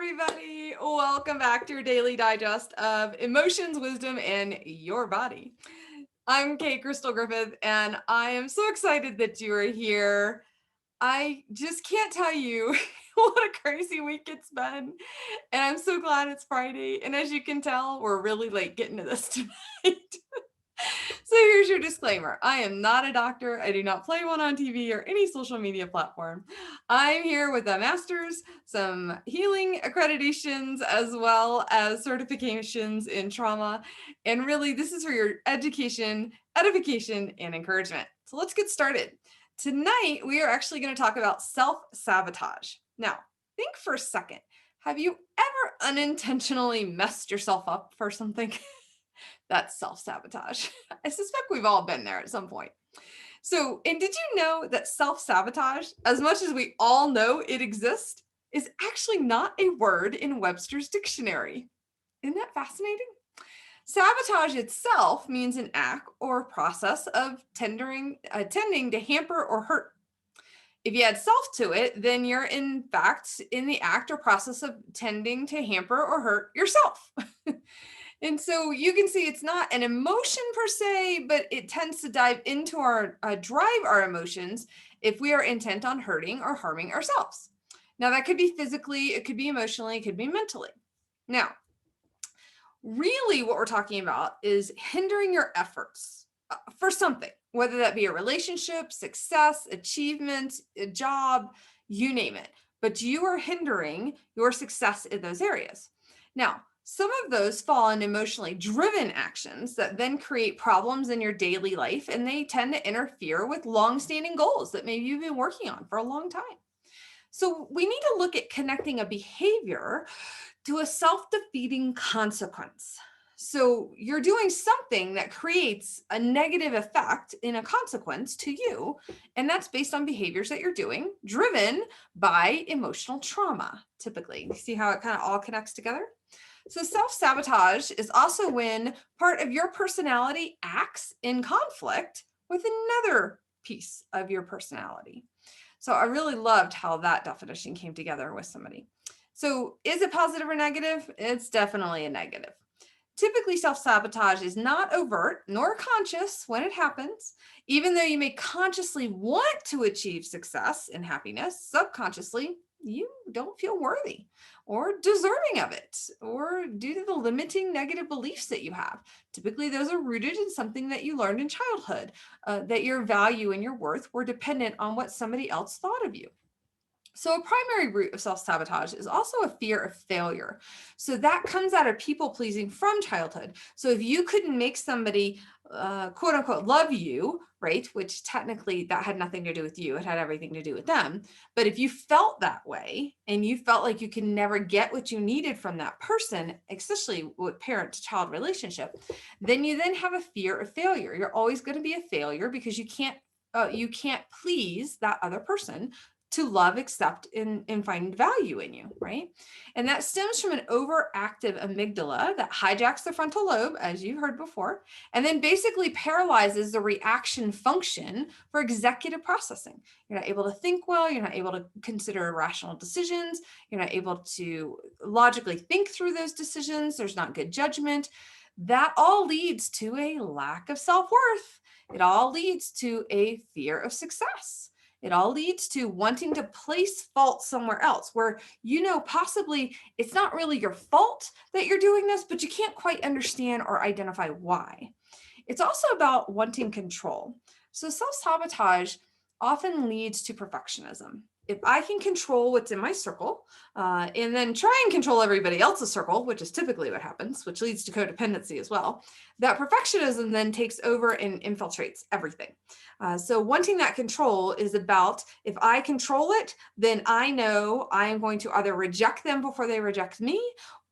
everybody. Welcome back to your daily digest of emotions, wisdom, and your body. I'm Kate Crystal Griffith, and I am so excited that you are here. I just can't tell you what a crazy week it's been. And I'm so glad it's Friday. And as you can tell, we're really late getting to this tonight. So here's your disclaimer. I am not a doctor. I do not play one on TV or any social media platform. I'm here with a master's, some healing accreditations, as well as certifications in trauma. And really, this is for your education, edification, and encouragement. So let's get started. Tonight, we are actually going to talk about self-sabotage. Now, think for a second. Have you ever unintentionally messed yourself up for something? That's self-sabotage. I suspect we've all been there at some point. So, and did you know that self-sabotage, as much as we all know it exists, is actually not a word in Webster's dictionary? Isn't that fascinating? Sabotage itself means an act or process of tending to hamper or hurt. If you add self to it, then you're in fact in the act or process of tending to hamper or hurt yourself. And so you can see it's not an emotion per se, but it tends to dive into our drive our emotions if we are intent on hurting or harming ourselves. Now that could be physically, it could be emotionally, it could be mentally. Now, really what we're talking about is hindering your efforts for something, whether that be a relationship, success, achievement, a job, you name it. But you are hindering your success in those areas. Now, some of those fall in emotionally driven actions that then create problems in your daily life, and they tend to interfere with long-standing goals that maybe you've been working on for a long time. So we need to look at connecting a behavior to a self-defeating consequence. So you're doing something that creates a negative effect in a consequence to you, and that's based on behaviors that you're doing, driven by emotional trauma, typically. You see how it kind of all connects together? So self-sabotage is also when part of your personality acts in conflict with another piece of your personality. So I really loved how that definition came together with somebody. So is it positive or negative? It's definitely a negative. Typically, self-sabotage is not overt nor conscious when it happens. Even though you may consciously want to achieve success and happiness, subconsciously, you don't feel worthy or deserving of it, or due to the limiting negative beliefs that you have. Typically, those are rooted in something that you learned in childhood, that your value and your worth were dependent on what somebody else thought of you. So a primary root of self-sabotage is also a fear of failure. So that comes out of people pleasing from childhood. So if you couldn't make somebody quote unquote love you, right, which technically that had nothing to do with you, it had everything to do with them. But if you felt that way and you felt like you could never get what you needed from that person, especially with parent to child relationship, then you then have a fear of failure. You're always going to be a failure because you can't please that other person to love, accept, and find value in you, right? And that stems from an overactive amygdala that hijacks the frontal lobe, as you've heard before, and then basically paralyzes the reaction function for executive processing. You're not able to think well, you're not able to consider rational decisions, you're not able to logically think through those decisions, there's not good judgment. That all leads to a lack of self-worth. It all leads to a fear of success. It all leads to wanting to place fault somewhere else where, possibly it's not really your fault that you're doing this, but you can't quite understand or identify why. It's also about wanting control. So self-sabotage often leads to perfectionism. If I can control what's in my circle and then try and control everybody else's circle, which is typically what happens, which leads to codependency as well, that perfectionism then takes over and infiltrates everything. So wanting that control is about, if I control it, then I know I am going to either reject them before they reject me,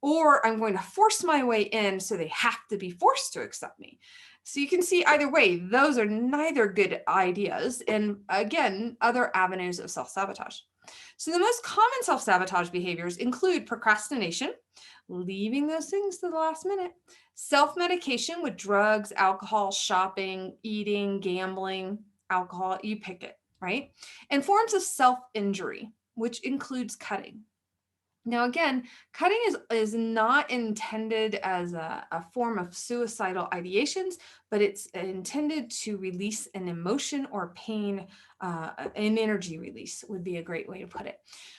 or I'm going to force my way in so they have to be forced to accept me. So you can see either way, those are neither good ideas. And again, other avenues of self-sabotage. So the most common self-sabotage behaviors include procrastination, leaving those things to the last minute, self-medication with drugs, alcohol, shopping, eating, gambling, alcohol, you pick it, right? And forms of self-injury, which includes cutting. Now, again, cutting is not intended as a form of suicidal ideations, but it's intended to release an emotion or pain, an energy release would be a great way to put it.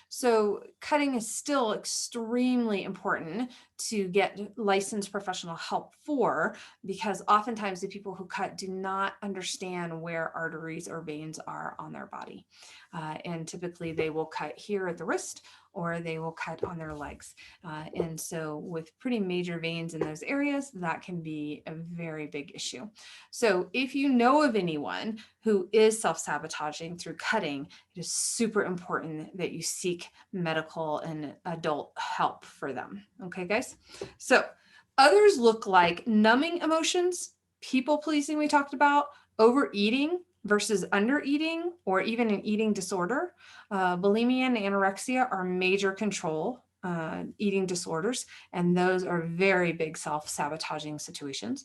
So cutting is still extremely important to get licensed professional help for, because oftentimes the people who cut do not understand where arteries or veins are on their body. And typically they will cut here at the wrist, or they will cut on their legs. And so with pretty major veins in those areas, that can be a very big issue. So if you know of anyone who is self-sabotaging through cutting, it is super important that you seek medical and adult help for them. Okay, guys? So others look like numbing emotions, people pleasing we talked about, overeating versus undereating, or even an eating disorder. Bulimia and anorexia are major control eating disorders, and those are very big self-sabotaging situations.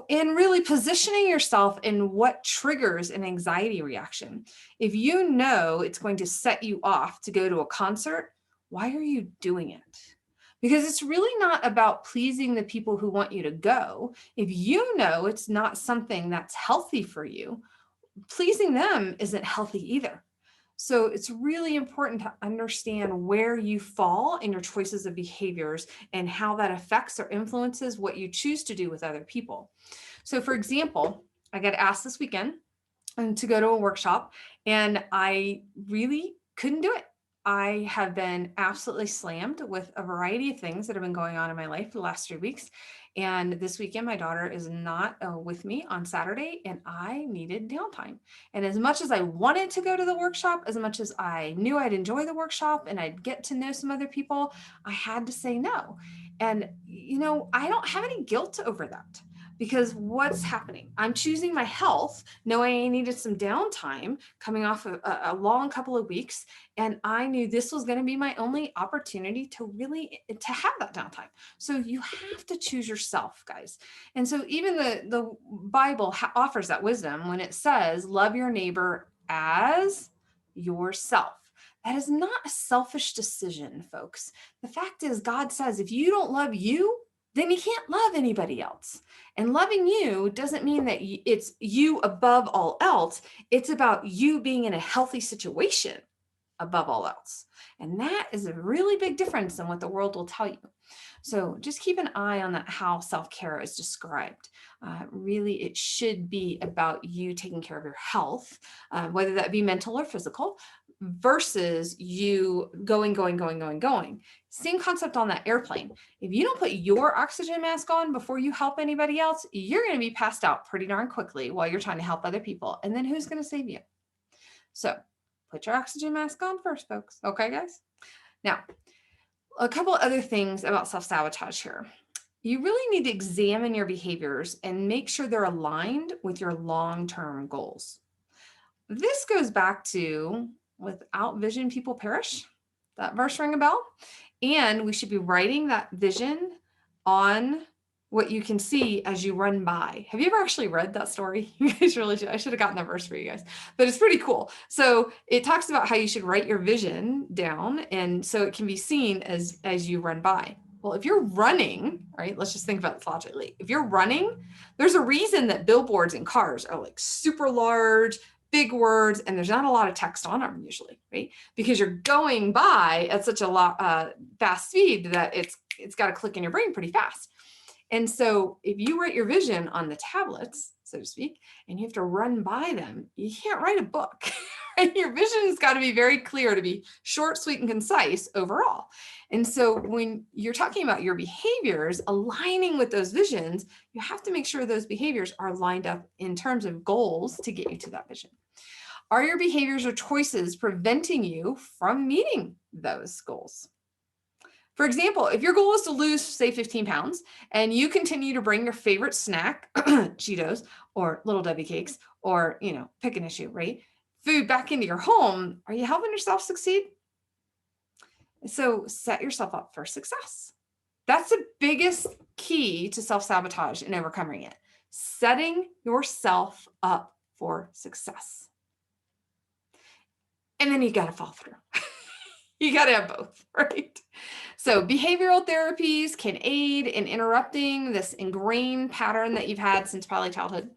And really positioning yourself in what triggers an anxiety reaction. If you know it's going to set you off to go to a concert, why are you doing it? Because it's really not about pleasing the people who want you to go. If you know it's not something that's healthy for you, pleasing them isn't healthy either. So it's really important to understand where you fall in your choices of behaviors and how that affects or influences what you choose to do with other people. So for example, I got asked this weekend to go to a workshop, and I really couldn't do it. I have been absolutely slammed with a variety of things that have been going on in my life for the last 3 weeks. And this weekend, my daughter is not with me on Saturday, and I needed downtime. And as much as I wanted to go to the workshop, as much as I knew I'd enjoy the workshop and I'd get to know some other people, I had to say no. And, I don't have any guilt over that, because what's happening? I'm choosing my health, knowing I needed some downtime coming off of a long couple of weeks. And I knew this was going to be my only opportunity to have that downtime. So you have to choose yourself, guys. And so even the Bible offers that wisdom when it says, love your neighbor as yourself. That is not a selfish decision, folks. The fact is, God says, if you don't love you, then you can't love anybody else. And loving you doesn't mean that it's you above all else. It's about you being in a healthy situation above all else. And that is a really big difference than what the world will tell you. So just keep an eye on that, how self-care is described. Really, it should be about you taking care of your health, whether that be mental or physical, versus you going. Same concept on that airplane. If you don't put your oxygen mask on before you help anybody else, you're going to be passed out pretty darn quickly while you're trying to help other people. And then who's going to save you? So put your oxygen mask on first, folks. Okay, guys? Now, a couple other things about self-sabotage here. You really need to examine your behaviors and make sure they're aligned with your long-term goals. This goes back to, without vision, people perish. That verse ring a bell? And we should be writing that vision on what you can see as you run by. Have you ever actually read that story? You guys really should. I should have gotten that verse for you guys, but it's pretty cool. So it talks about how you should write your vision down, and so it can be seen as you run by. Well, if you're running, right, let's just think about this logically. If you're running, there's a reason that billboards in cars are like super large, big words, and there's not a lot of text on them usually, right? Because you're going by at such a fast speed that it's got to click in your brain pretty fast. And so if you write your vision on the tablets, so to speak, and you have to run by them, you can't write a book. Right? Your vision's got to be very clear, to be short, sweet, and concise overall. And so when you're talking about your behaviors aligning with those visions, you have to make sure those behaviors are lined up in terms of goals to get you to that vision. Are your behaviors or choices preventing you from meeting those goals? For example, if your goal is to lose, say, 15 pounds, and you continue to bring your favorite snack, Cheetos or Little Debbie cakes, or, pick an issue, right? Food back into your home, are you helping yourself succeed? So set yourself up for success. That's the biggest key to self-sabotage and overcoming it. Setting yourself up for success. And then you got to follow through. You got to have both, right? So behavioral therapies can aid in interrupting this ingrained pattern that you've had since probably childhood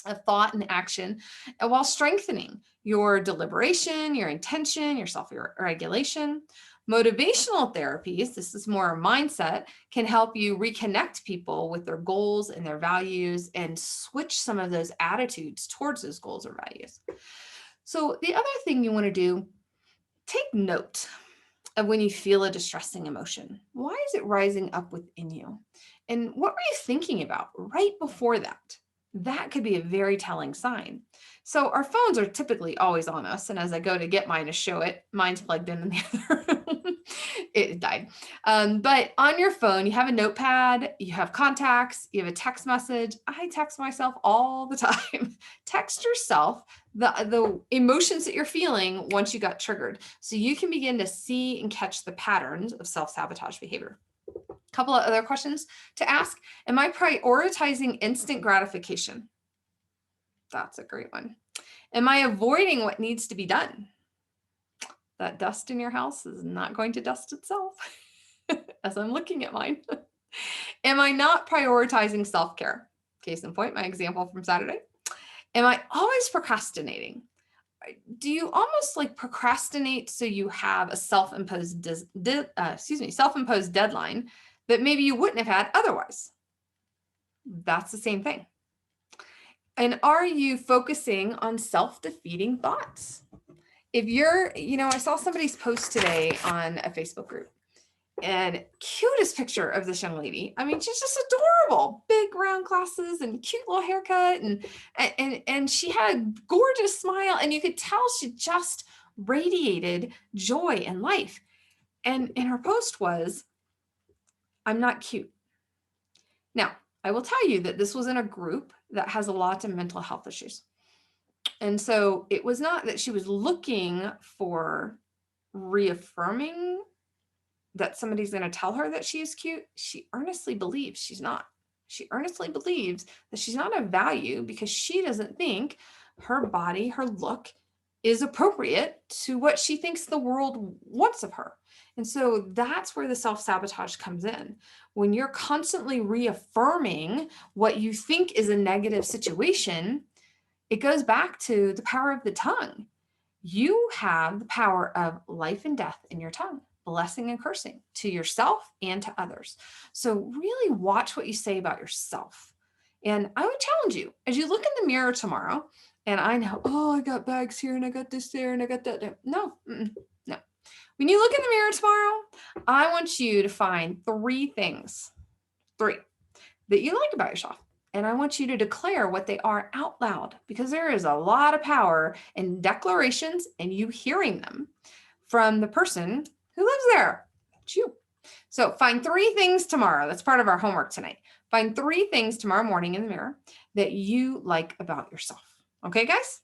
of thought and action, and while strengthening your deliberation, your intention, your self-regulation. Motivational therapies, this is more mindset, can help you reconnect people with their goals and their values and switch some of those attitudes towards those goals or values. So the other thing you want to do, take note of when you feel a distressing emotion. Why is it rising up within you? And what were you thinking about right before that? That could be a very telling sign. So our phones are typically always on us. And as I go to get mine to show it, mine's plugged in the other room. It died. But on your phone, you have a notepad, you have contacts, you have a text message. I text myself all the time. Text yourself the emotions that you're feeling once you got triggered, so you can begin to see and catch the patterns of self-sabotage behavior. A couple of other questions to ask. Am I prioritizing instant gratification? That's a great one. Am I avoiding what needs to be done? That dust in your house is not going to dust itself as I'm looking at mine. Am I not prioritizing self-care? Case in point, my example from Saturday. Am I always procrastinating? Do you almost like procrastinate so you have a self-imposed deadline that maybe you wouldn't have had otherwise? That's the same thing. And are you focusing on self-defeating thoughts? If you're, I saw somebody's post today on a Facebook group, and cutest picture of this young lady. I mean, she's just adorable, big round glasses and cute little haircut. And she had a gorgeous smile, and you could tell she just radiated joy and life. And her post was, I'm not cute. Now, I will tell you that this was in a group that has a lot of mental health issues. And so it was not that she was looking for reaffirming that somebody's going to tell her that she is cute. She earnestly believes she's not. She earnestly believes that she's not of value because she doesn't think her body, her look is appropriate to what she thinks the world wants of her. And so that's where the self-sabotage comes in. When you're constantly reaffirming what you think is a negative situation, it goes back to the power of the tongue. You have the power of life and death in your tongue, blessing and cursing to yourself and to others. So really watch what you say about yourself. And I would challenge you as you look in the mirror tomorrow, and I know, I got bags here and I got this there and I got that there. No. When you look in the mirror tomorrow, I want you to find three things that you like about yourself. And I want you to declare what they are out loud, because there is a lot of power in declarations and you hearing them from the person who lives there. That's you. So find three things tomorrow. That's part of our homework tonight. Find three things tomorrow morning in the mirror that you like about yourself. Okay, guys?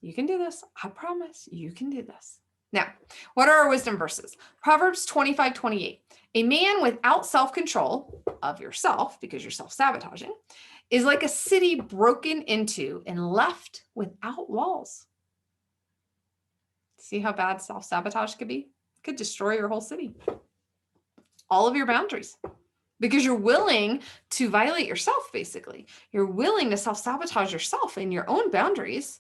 You can do this. I promise you can do this. Now, what are our wisdom verses? Proverbs 25:28. A man without self-control of yourself, because you're self-sabotaging, is like a city broken into and left without walls. See how bad self-sabotage could be? It could destroy your whole city. All of your boundaries. Because you're willing to violate yourself, basically. You're willing to self-sabotage yourself in your own boundaries.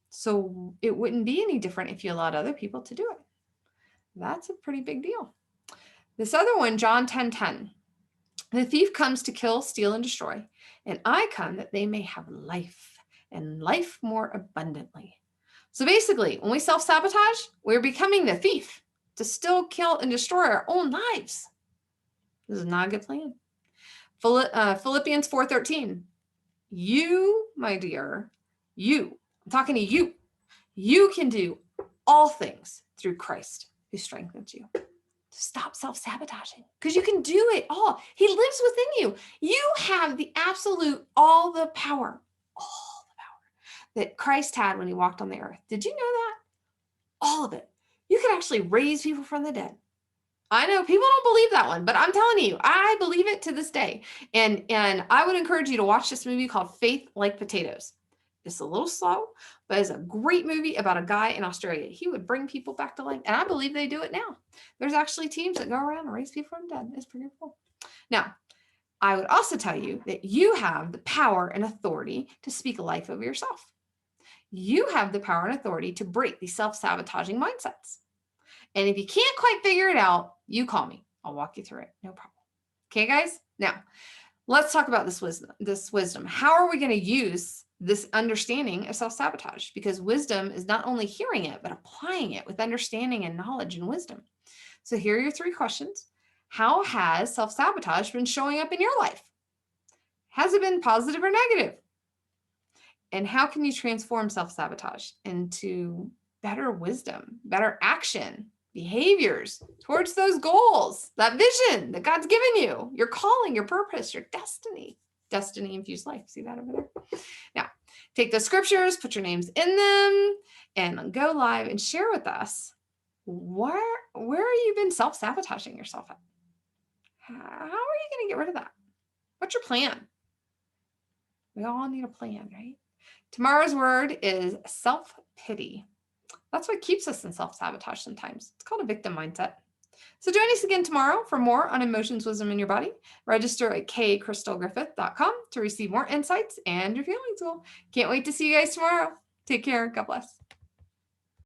So it wouldn't be any different if you allowed other people to do it. That's a pretty big deal. This other one, John 10:10. The thief comes to kill, steal, and destroy. And I come that they may have life, and life more abundantly. So basically, when we self-sabotage, we're becoming the thief to still kill and destroy our own lives. This is not a good plan. Philippians 4:13. You, my dear, I'm talking to you. You can do all things through Christ who strengthens you. Stop self-sabotaging, because you can do it all. He lives within you. You have the absolute, all the power that Christ had when he walked on the earth. Did you know that? All of it. You can actually raise people from the dead. I know people don't believe that one, but I'm telling you, I believe it to this day. And I would encourage you to watch this movie called Faith Like Potatoes. It's a little slow, but it's a great movie about a guy in Australia. He would bring people back to life. And I believe they do it now. There's actually teams that go around and raise people from dead. It's pretty cool. Now, I would also tell you that you have the power and authority to speak life over yourself. You have the power and authority to break these self-sabotaging mindsets. And if you can't quite figure it out, you call me. I'll walk you through it. No problem. Okay, guys? Now, let's talk about this wisdom. How are we going to use this understanding of self-sabotage? Because wisdom is not only hearing it, but applying it with understanding and knowledge and wisdom. So here are your 3 questions. How has self-sabotage been showing up in your life? Has it been positive or negative? And how can you transform self-sabotage into better wisdom, better action, behaviors towards those goals, that vision that God's given you, your calling, your purpose, your destiny, destiny-infused life. See that over there? Now, take the scriptures, put your names in them, and go live and share with us where you been self-sabotaging yourself at. How are you going to get rid of that? What's your plan? We all need a plan, right? Tomorrow's word is self-pity. That's what keeps us in self-sabotage sometimes. It's called a victim mindset. So join us again tomorrow for more on emotions, wisdom in your body. Register at kcrystalgriffith.com to receive more insights and your feelings will. Can't wait to see you guys tomorrow. Take care. God bless.